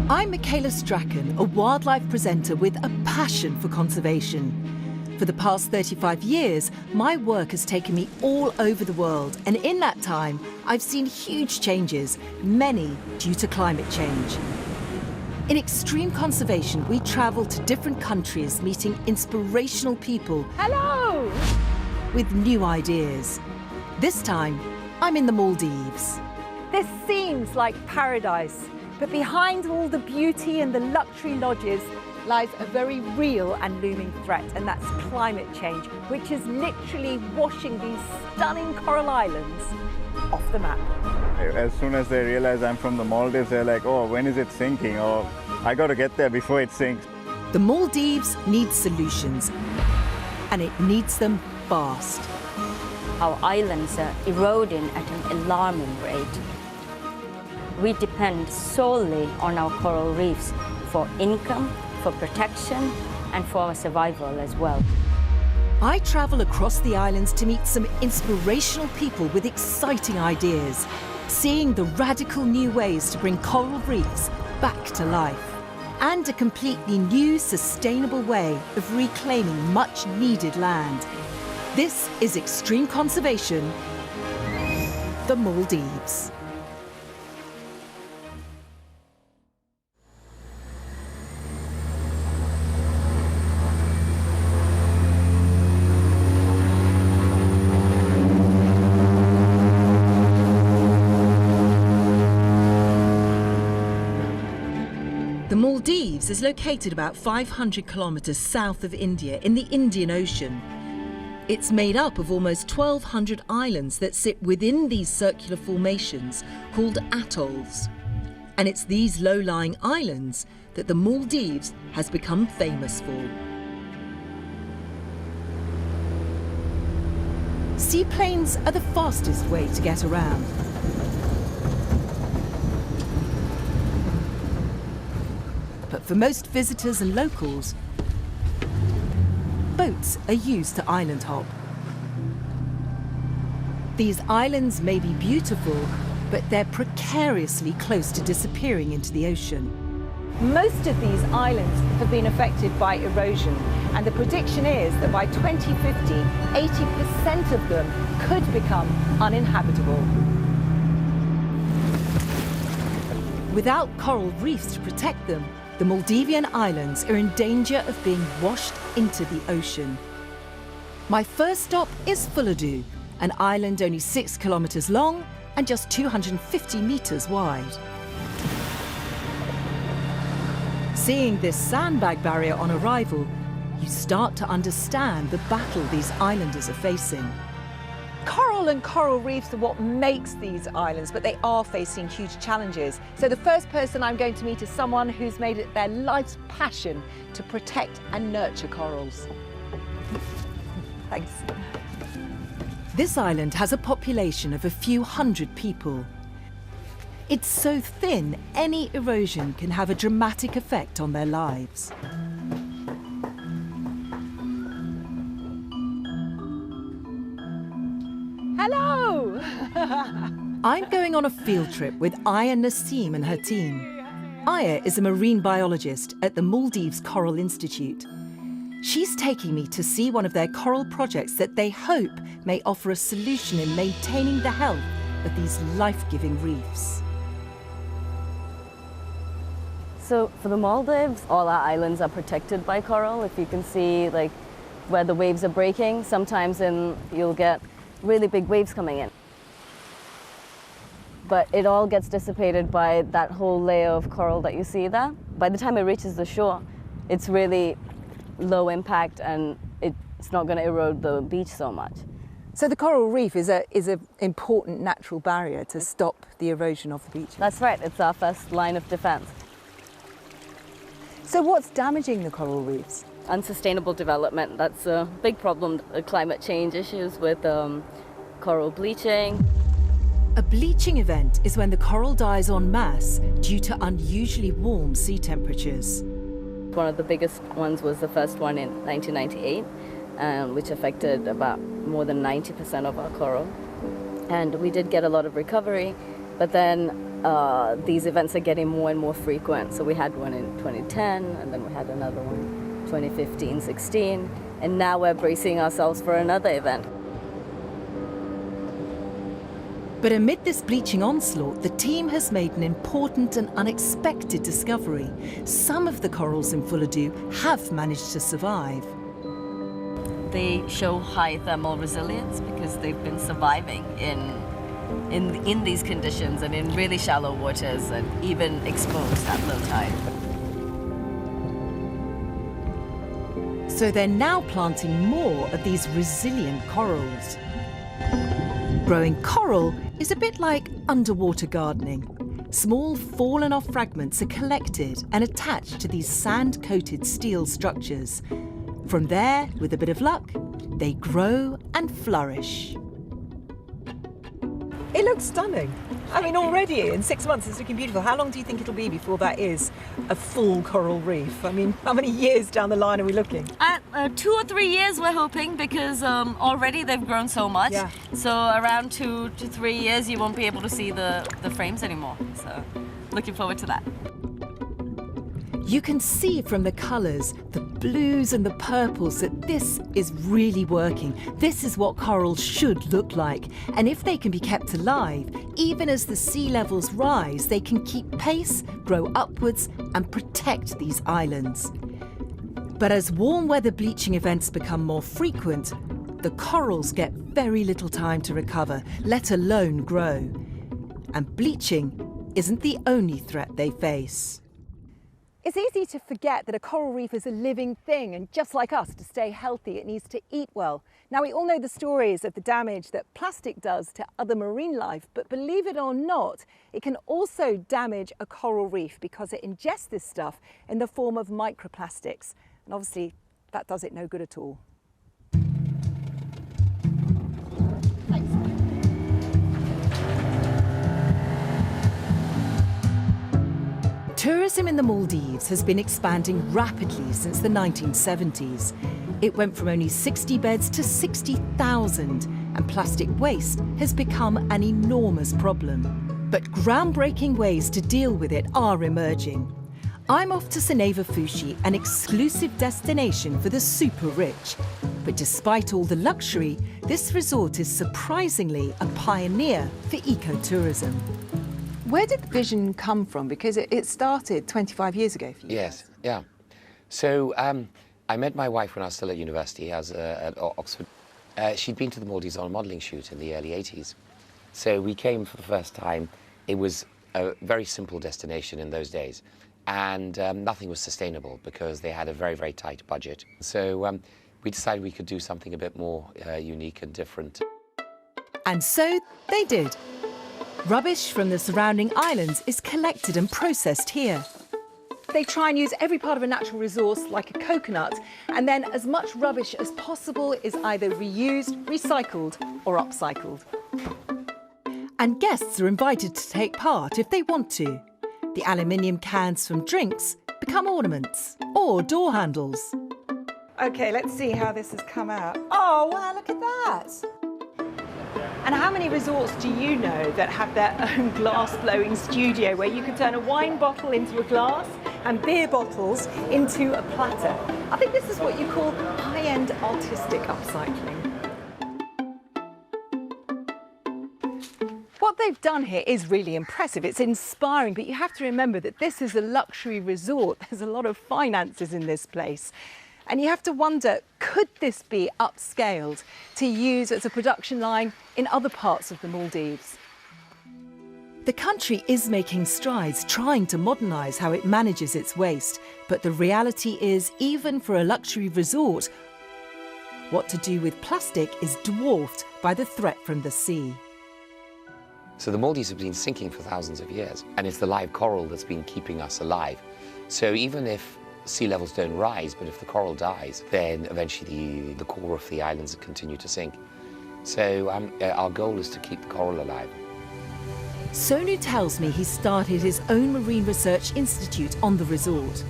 I'm Michaela Strachan, a wildlife presenter with a passion for conservation. For the past 35 years, my work has taken me all over the world, and in that time, I've seen huge changes, many due to climate change. In extreme conservation, we travel to different countries, meeting inspirational people. Hello! With new ideas. This time, I'm in the Maldives. This seems like paradise, but behind all the beauty and the luxury lodges lies a very real and looming threat, and that's climate change, which is literally washing these stunning coral islands off the map. As soon as they realize I'm from the Maldives, they're like, oh, when is it sinking? Or I got to get there before it sinks. The Maldives needs solutions, and it needs them fast. Our islands are eroding at an alarming rate. We depend solely on our coral reefs for income, for protection, and for our survival as well. I travel across the islands to meet some inspirational people with exciting ideas, seeing the radical new ways to bring coral reefs back to life, and a completely new, sustainable way of reclaiming much-needed land. This is extreme conservation, the Maldives. The Maldives is located about 500 kilometers south of India in the Indian Ocean. It's made up of almost 1,200 islands that sit within these circular formations called atolls. And it's these low-lying islands that the Maldives has become famous for. Seaplanes are the fastest way to get around. But for most visitors and locals, boats are used to island hop. These islands may be beautiful, but they're precariously close to disappearing into the ocean. Most of these islands have been affected by erosion, and the prediction is that by 2050, 80% of them could become uninhabitable. Without coral reefs to protect them, the Maldivian islands are in danger of being washed into the ocean. My first stop is Fuladu, an island only 6 kilometers long and just 250 meters wide. Seeing this sandbag barrier on arrival, you start to understand the battle these islanders are facing. Coral and coral reefs are what makes these islands, but they are facing huge challenges. So the first person I'm going to meet is someone who's made it their life's passion to protect and nurture corals. Thanks. This island has a population of a few hundred people. It's so thin, any erosion can have a dramatic effect on their lives. Hello! I'm going on a field trip with Aya Naseem and her team. Aya is a marine biologist at the Maldives Coral Institute. She's taking me to see one of their coral projects that they hope may offer a solution in maintaining the health of these life-giving reefs. So for the Maldives, all our islands are protected by coral. If you can see like where the waves are breaking, sometimes you'll get really big waves coming in. But it all gets dissipated by that whole layer of coral that you see there. By the time it reaches the shore, it's really low impact and it's not going to erode the beach so much. So the coral reef is an important natural barrier to stop the erosion of the beach. That's right, it's our first line of defense. So what's damaging the coral reefs? Unsustainable development, that's a big problem. Climate change issues with coral bleaching. A bleaching event is when the coral dies en masse due to unusually warm sea temperatures. One of the biggest ones was the first one in 1998, which affected about more than 90% of our coral. And we did get a lot of recovery, but then these events are getting more and more frequent. So we had one in 2010, and then we had another one 2015, 16, and now we're bracing ourselves for another event. But amid this bleaching onslaught, the team has made an important and unexpected discovery. Some of the corals in Fuladu have managed to survive. They show high thermal resilience because they've been surviving in these conditions and in really shallow waters and even exposed at low tide. So they're now planting more of these resilient corals. Growing coral is a bit like underwater gardening. Small fallen off fragments are collected and attached to these sand-coated steel structures. From there, with a bit of luck, they grow and flourish. It looks stunning. I mean, already in 6 months it's looking beautiful. How long do you think it'll be before that is a full coral reef? I mean, how many years down the line are we looking? 2 or 3 years we're hoping, because already they've grown so much. Yeah. So around 2 to 3 years you won't be able to see the frames anymore. So looking forward to that. You can see from the colours, the blues and the purples, that this is really working. This is what corals should look like. And if they can be kept alive, even as the sea levels rise, they can keep pace, grow upwards and protect these islands. But as warm weather bleaching events become more frequent, the corals get very little time to recover, let alone grow. And bleaching isn't the only threat they face. It's easy to forget that a coral reef is a living thing, and just like us, to stay healthy, it needs to eat well. Now, we all know the stories of the damage that plastic does to other marine life, but believe it or not, it can also damage a coral reef because it ingests this stuff in the form of microplastics. And obviously, that does it no good at all. Tourism in the Maldives has been expanding rapidly since the 1970s. It went from only 60 beds to 60,000, and plastic waste has become an enormous problem. But groundbreaking ways to deal with it are emerging. I'm off to Seneva Fushi, an exclusive destination for the super rich. But despite all the luxury, this resort is surprisingly a pioneer for ecotourism. Where did the vision come from? Because it started 25 years ago for you. Yes, yeah. So I met my wife when I was still at university. I was at Oxford. She'd been to the Maldives on a modelling shoot in the early 80s. So we came for the first time. It was a very simple destination in those days. And nothing was sustainable because they had a very, very tight budget. So we decided we could do something a bit more unique and different. And so they did. Rubbish from the surrounding islands is collected and processed here. They try and use every part of a natural resource, like a coconut, and then as much rubbish as possible is either reused, recycled or upcycled. And guests are invited to take part if they want to. The aluminium cans from drinks become ornaments or door handles. OK, let's see how this has come out. Oh, wow, look at that. And how many resorts do you know that have their own glass-blowing studio where you can turn a wine bottle into a glass and beer bottles into a platter? I think this is what you call high-end artistic upcycling. What they've done here is really impressive. It's inspiring, but you have to remember that this is a luxury resort. There's a lot of finances in this place. And you have to wonder, could this be upscaled to use as a production line in other parts of the Maldives? The country is making strides trying to modernise how it manages its waste. But the reality is, even for a luxury resort, what to do with plastic is dwarfed by the threat from the sea. So the Maldives have been sinking for thousands of years, and it's the live coral that's been keeping us alive. So even if sea levels don't rise, but if the coral dies, then eventually the core of the islands continue to sink. So our goal is to keep the coral alive. Sonu tells me he started his own marine research institute on the resort.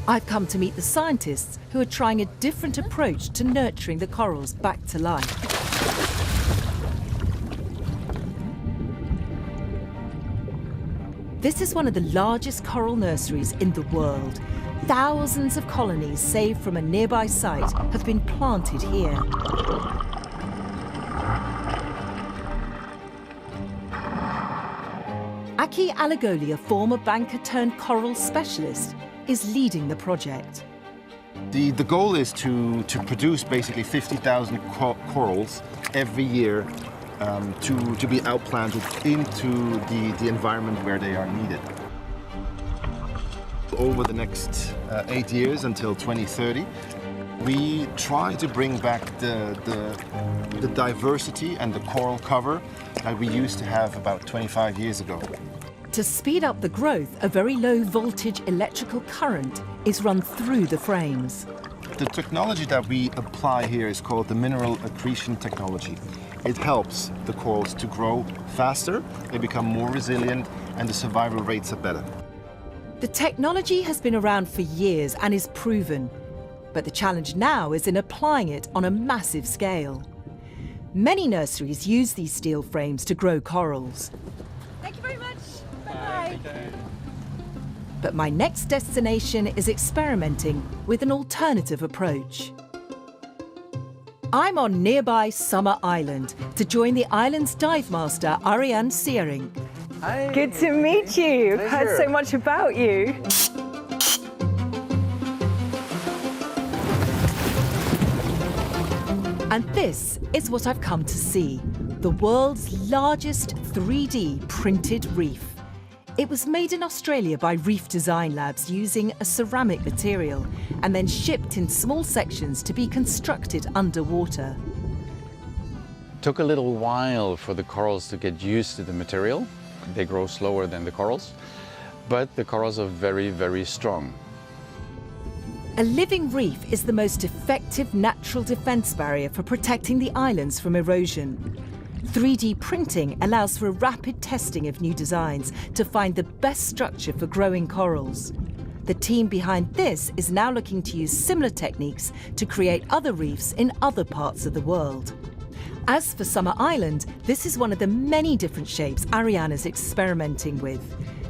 I've come to meet the scientists who are trying a different approach to nurturing the corals back to life. This is one of the largest coral nurseries in the world. Thousands of colonies saved from a nearby site have been planted here. Aki Alagoli, a former banker turned coral specialist, is leading the project. The goal is to produce basically 50,000 corals every year to be outplanted into the environment where they are needed. Over the next 8 years until 2030, we try to bring back the diversity and the coral cover that we used to have about 25 years ago. To speed up the growth, a very low voltage electrical current is run through the frames. The technology that we apply here is called the mineral accretion technology. It helps the corals to grow faster, they become more resilient, and the survival rates are better. The technology has been around for years and is proven, but the challenge now is in applying it on a massive scale. Many nurseries use these steel frames to grow corals. Thank you very much. Bye-bye. But my next destination is experimenting with an alternative approach. I'm on nearby Summer Island to join the island's dive master, Ariane Seering. Hi. Good to meet you. I've heard so much about you. And this is what I've come to see, the world's largest 3D printed reef. It was made in Australia by Reef Design Labs using a ceramic material and then shipped in small sections to be constructed underwater. It took a little while for the corals to get used to the material. They grow slower than the corals, but the corals are very, very strong. A living reef is the most effective natural defence barrier for protecting the islands from erosion. 3D printing allows for a rapid testing of new designs to find the best structure for growing corals. The team behind this is now looking to use similar techniques to create other reefs in other parts of the world. As for Summer Island, this is one of the many different shapes Ariane is experimenting with.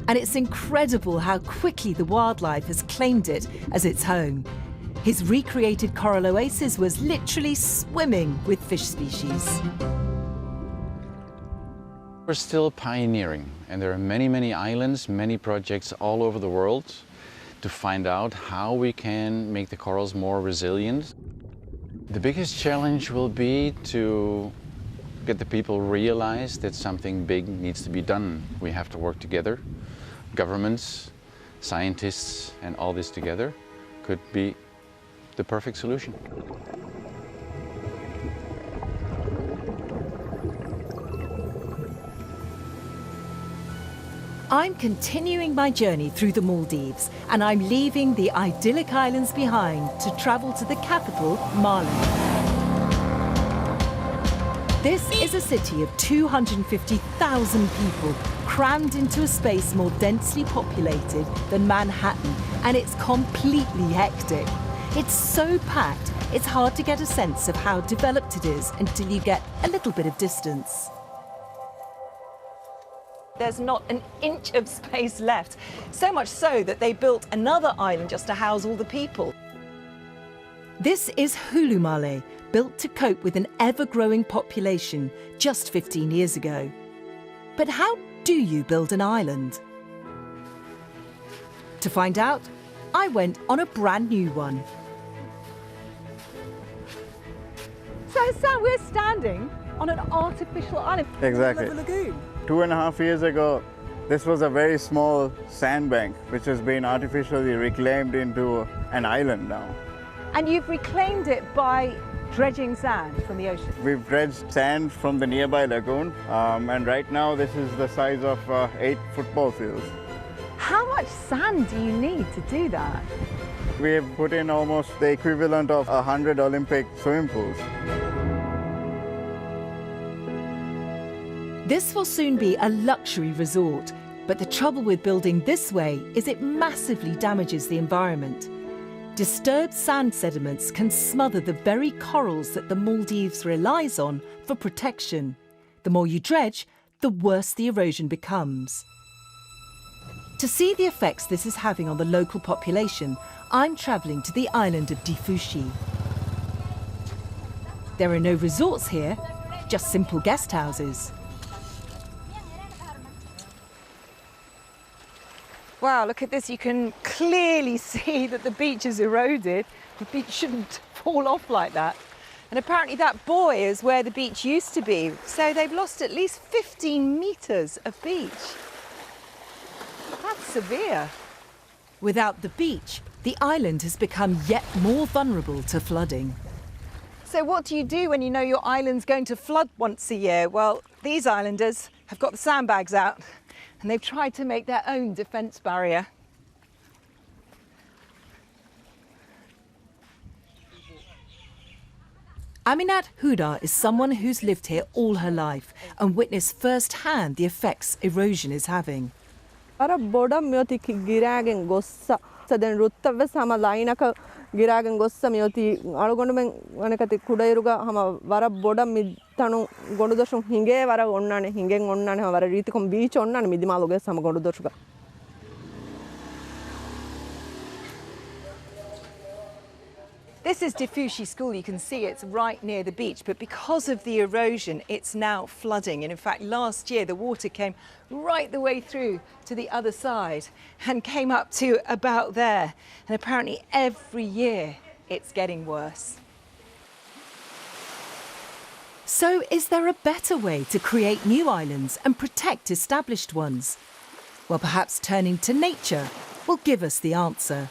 And it's incredible how quickly the wildlife has claimed it as its home. His recreated coral oasis was literally swimming with fish species. We're still pioneering, and there are many, many islands, many projects all over the world to find out how we can make the corals more resilient. The biggest challenge will be to get the people realize that something big needs to be done. We have to work together. Governments, scientists, and all this together could be the perfect solution. I'm continuing my journey through the Maldives, and I'm leaving the idyllic islands behind to travel to the capital, Mali. This is a city of 250,000 people, crammed into a space more densely populated than Manhattan, and it's completely hectic. It's so packed, it's hard to get a sense of how developed it is until you get a little bit of distance. There's not an inch of space left. So much so that they built another island just to house all the people. This is Hulumale, built to cope with an ever-growing population just 15 years ago. But how do you build an island? To find out, I went on a brand new one. So Sam, we're standing on an artificial island. Exactly. In the middle of a lagoon. 2.5 years ago, this was a very small sandbank which has been artificially reclaimed into an island now. And you've reclaimed it by dredging sand from the ocean. We've dredged sand from the nearby lagoon, and right now this is the size of 8 football fields. How much sand do you need to do that? We have put in almost the equivalent of 100 Olympic swimming pools. This will soon be a luxury resort, but the trouble with building this way is it massively damages the environment. Disturbed sand sediments can smother the very corals that the Maldives relies on for protection. The more you dredge, the worse the erosion becomes. To see the effects this is having on the local population, I'm travelling to the island of Difushi. There are no resorts here, just simple guest houses. Wow, look at this. You can clearly see that the beach is eroded. The beach shouldn't fall off like that. And apparently that buoy is where the beach used to be. So they've lost at least 15 metres of beach. That's severe. Without the beach, the island has become yet more vulnerable to flooding. So what do you do when you know your island's going to flood once a year? Well, these islanders have got the sandbags out and they've tried to make their own defence barrier. Aminat Huda is someone who's lived here all her life and witnessed firsthand the effects erosion is having. Para boda mioti giragen gossa saden ruttave sama lainaka giragen gossa mioti algondu men anakati kudairuga hama vara boda midtanu gondu doshum hinge vara onnane hingen onnane vara ritikom beach onnane midimaloge sama gondu doshuga. This is Difushi School. You can see it's right near the beach, but because of the erosion, it's now flooding. And in fact, last year, the water came right the way through to the other side and came up to about there. And apparently every year it's getting worse. So is there a better way to create new islands and protect established ones? Well, perhaps turning to nature will give us the answer.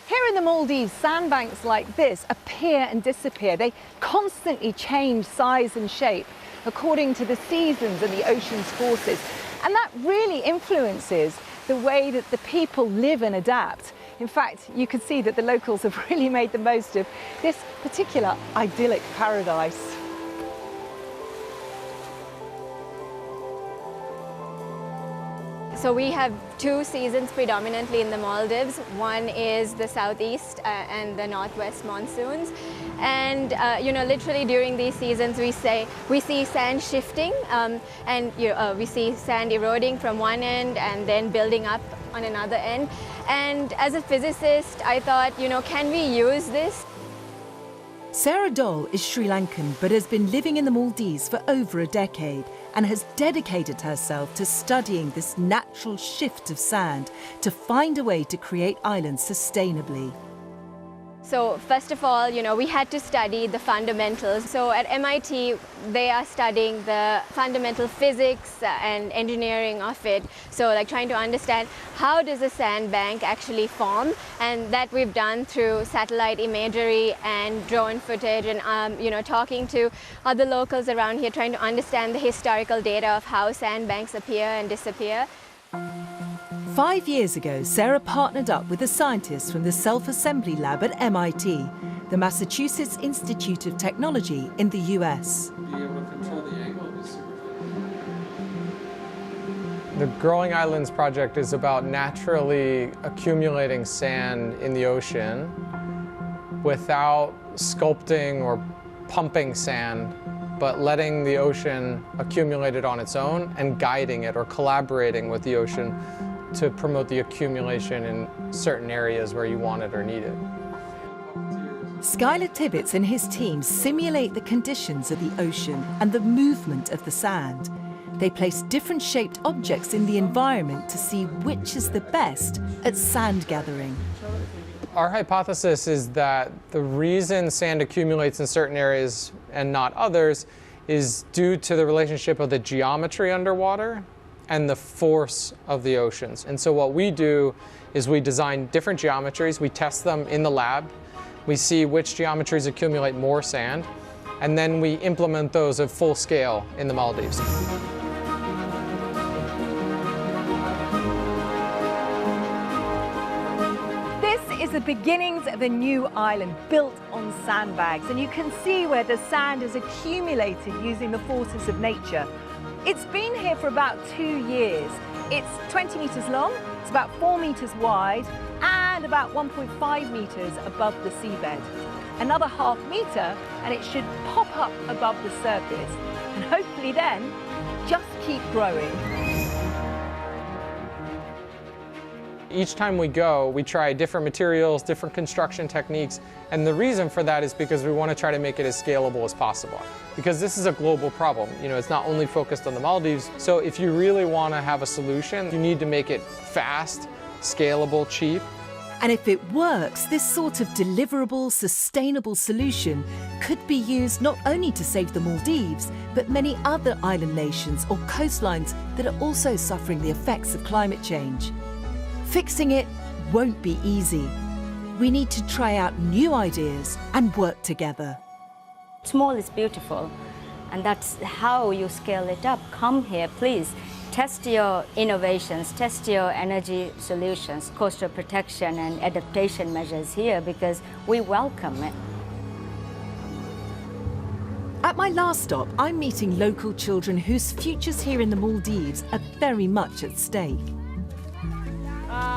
Here in the Maldives, sandbanks like this appear and disappear. They constantly change size and shape according to the seasons and the ocean's forces. And that really influences the way that the people live and adapt. In fact, you can see that the locals have really made the most of this particular idyllic paradise. So we have two seasons predominantly in the Maldives. One is the southeast and the northwest monsoons. And literally during these seasons we see sand shifting and we see sand eroding from one end and then building up on another end. And as a physicist, I thought, can we use this? Sarah Dole is Sri Lankan but has been living in the Maldives for over a decade and has dedicated herself to studying this natural shift of sand to find a way to create islands sustainably. So first of all, we had to study the fundamentals. So at MIT, they are studying the fundamental physics and engineering of it. So like trying to understand how does a sandbank actually form, and that we've done through satellite imagery and drone footage and talking to other locals around here, trying to understand the historical data of how sandbanks appear and disappear. 5 years ago, Sarah partnered up with a scientist from the Self-Assembly Lab at MIT, the Massachusetts Institute of Technology in the US. The Growing Islands project is about naturally accumulating sand in the ocean without sculpting or pumping sand, but letting the ocean accumulate it on its own and guiding it or collaborating with the ocean to promote the accumulation in certain areas where you want it or need it. Skylar Tibbetts and his team simulate the conditions of the ocean and the movement of the sand. They place different shaped objects in the environment to see which is the best at sand gathering. Our hypothesis is that the reason sand accumulates in certain areas and not others is due to the relationship of the geometry underwater and the force of the oceans. And so what we do is we design different geometries, we test them in the lab, we see which geometries accumulate more sand, and then we implement those at full scale in the Maldives. This is the beginnings of a new island built on sandbags, and you can see where the sand is accumulated using the forces of nature. It's been here for about 2 years. It's 20 metres long, it's about 4 metres wide, and about 1.5 metres above the seabed. Another ½ metre, and it should pop up above the surface, and hopefully then just keep growing. Each time we go, we try different materials, different construction techniques, and the reason for that is because we want to try to make it as scalable as possible. Because this is a global problem. You know, it's not only focused on the Maldives, so if you really want to have a solution, you need to make it fast, scalable, cheap. And if it works, this sort of deliverable, sustainable solution could be used not only to save the Maldives, but many other island nations or coastlines that are also suffering the effects of climate change. Fixing it won't be easy. We need to try out new ideas and work together. Small is beautiful, and that's how you scale it up. Come here, please. Test your innovations, test your energy solutions, coastal protection and adaptation measures here because we welcome it. At my last stop, I'm meeting local children whose futures here in the Maldives are very much at stake.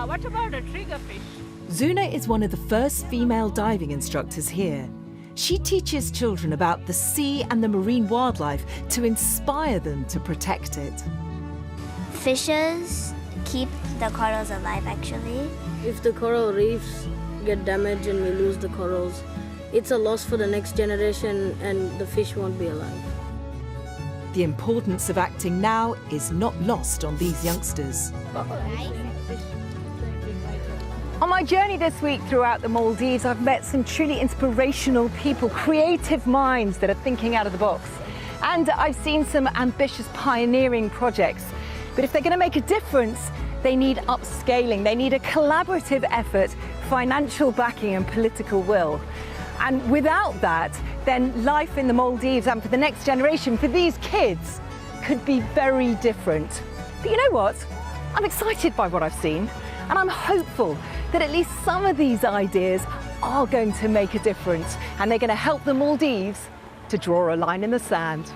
What about a triggerfish? Zuna is one of the first female diving instructors here. She teaches children about the sea and the marine wildlife to inspire them to protect it. Fishes keep the corals alive, actually. If the coral reefs get damaged and we lose the corals, it's a loss for the next generation and the fish won't be alive. The importance of acting now is not lost on these youngsters. On my journey this week throughout the Maldives, I've met some truly inspirational people, creative minds that are thinking out of the box. And I've seen some ambitious pioneering projects. But if they're going to make a difference, they need upscaling. They need a collaborative effort, financial backing and political will. And without that, then life in the Maldives and for the next generation, for these kids, could be very different. But you know what? I'm excited by what I've seen, and I'm hopeful that at least some of these ideas are going to make a difference, and they're going to help the Maldives to draw a line in the sand.